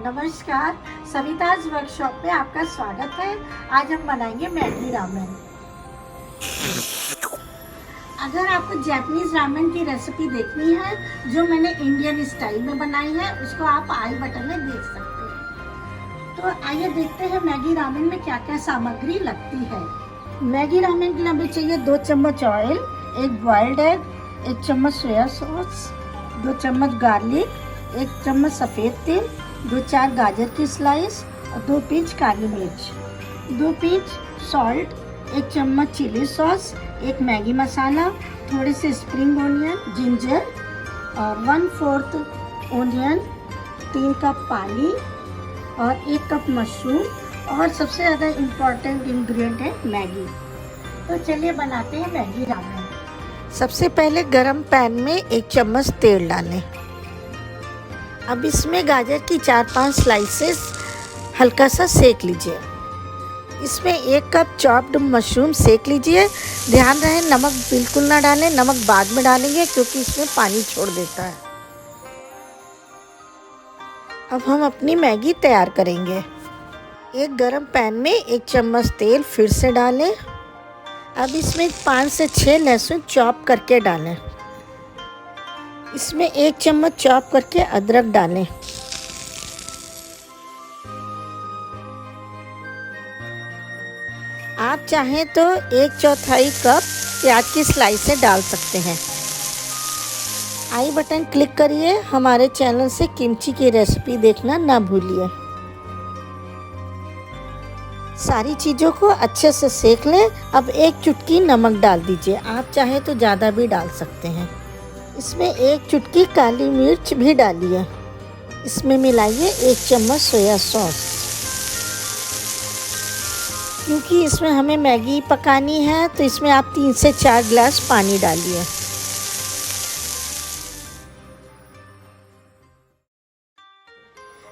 नमस्कार, सविताज वर्कशॉप में आपका स्वागत है। आज हम बनाएंगे मैगी रामेन। अगर आपको जैपनीज रामेन की रेसिपी देखनी है जो मैंने इंडियन स्टाइल में बनाई है, उसको आप आई बटन में देख सकते हैं। तो आइए देखते हैं मैगी रामेन में क्या क्या सामग्री लगती है। मैगी रामेन के लिए हमें चाहिए 2 चम्मच ऑयल, 1 बॉइल्ड एग, 1 चम्मच सोया सॉस, 2 चम्मच गार्लिक, 1 चम्मच सफ़ेद तेल, 2-4 गाजर की स्लाइस और 2 पींच काली मिर्च, 2 पींच सॉल्ट, 1 चम्मच चिली सॉस, 1 मैगी मसाला, थोड़े से स्प्रिंग ओनियन, जिंजर और 1/4 ओनियन, 3 कप पानी और 1 कप मशरूम और सबसे ज़्यादा इम्पॉर्टेंट इंग्रेडिएंट है मैगी। तो चलिए बनाते हैं मैगी रामेन। सबसे पहले गरम पैन में 1 चम्मच तेल डालें। अब इसमें गाजर की 4-5 स्लाइसेस हल्का सा सेक लीजिए। इसमें 1 कप चॉप्ड मशरूम सेक लीजिए। ध्यान रहे नमक बिल्कुल ना डालें, नमक बाद में डालेंगे क्योंकि इसमें पानी छोड़ देता है। अब हम अपनी मैगी तैयार करेंगे। एक गरम पैन में 1 चम्मच तेल फिर से डालें। अब इसमें 5 से 6 लहसुन चॉप करके डालें। इसमें 1 चम्मच चॉप करके अदरक डालें। आप चाहें तो 1/4 कप प्याज की स्लाइसें डाल सकते हैं। आई बटन क्लिक करिए। हमारे चैनल से किमची की रेसिपी देखना ना भूलिए। सारी चीज़ों को अच्छे से सेक लें। अब 1 चुटकी नमक डाल दीजिए। आप चाहें तो ज़्यादा भी डाल सकते हैं। इसमें 1 चुटकी काली मिर्च भी डालिए। इसमें मिलाइए 1 चम्मच सोया सॉस। क्योंकि इसमें हमें मैगी पकानी है तो इसमें आप 3 से 4 गिलास पानी डालिए।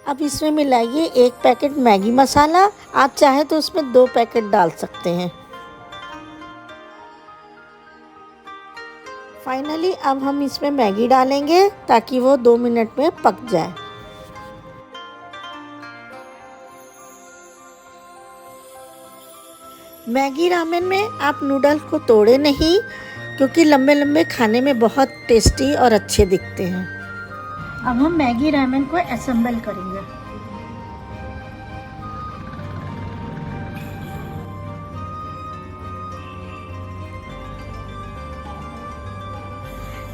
अब इसमें मिलाइए 1 पैकेट मैगी मसाला। आप चाहे तो उसमें 2 पैकेट डाल सकते हैं। फाइनली अब हम इसमें मैगी डालेंगे ताकि वो 2 मिनट में पक जाए। मैगी रामेन में आप नूडल्स को तोड़े नहीं क्योंकि लंबे लंबे खाने में बहुत टेस्टी और अच्छे दिखते हैं। अब हम मैगी रामेन को असेंबल करेंगे।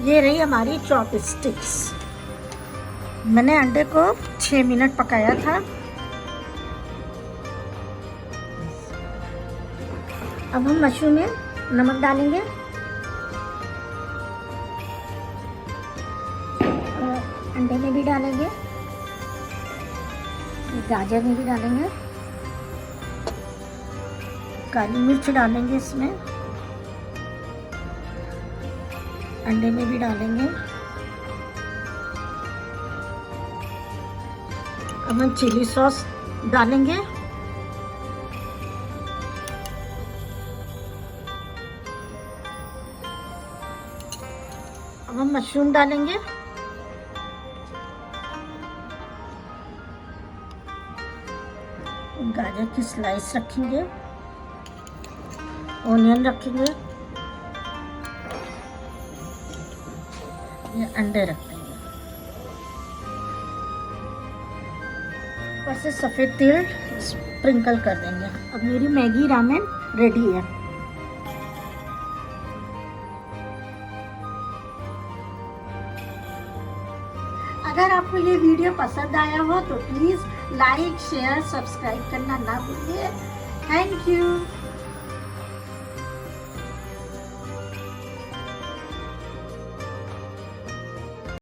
ये रही हमारी चॉपस्टिक्स। मैंने अंडे को 6 मिनट पकाया था। अब हम मशरूम में नमक डालेंगे, अंडे में भी डालेंगे, गाजर में भी डालेंगे, काली मिर्च डालेंगे, इसमें अंडे में भी डालेंगे। अब हम चिली सॉस डालेंगे। अब हम मशरूम डालेंगे। गाजर की स्लाइस रखेंगे, ओनियन रखेंगे, ये अंडे रखेंगे। ऊपर से सफ़ेद तेल स्प्रिंकल कर देंगे। अब मेरी मैगी रामेन रेडी है। अगर आपको ये वीडियो पसंद आया हो तो प्लीज़ लाइक, शेयर, सब्सक्राइब करना ना भूलिए। Thank you.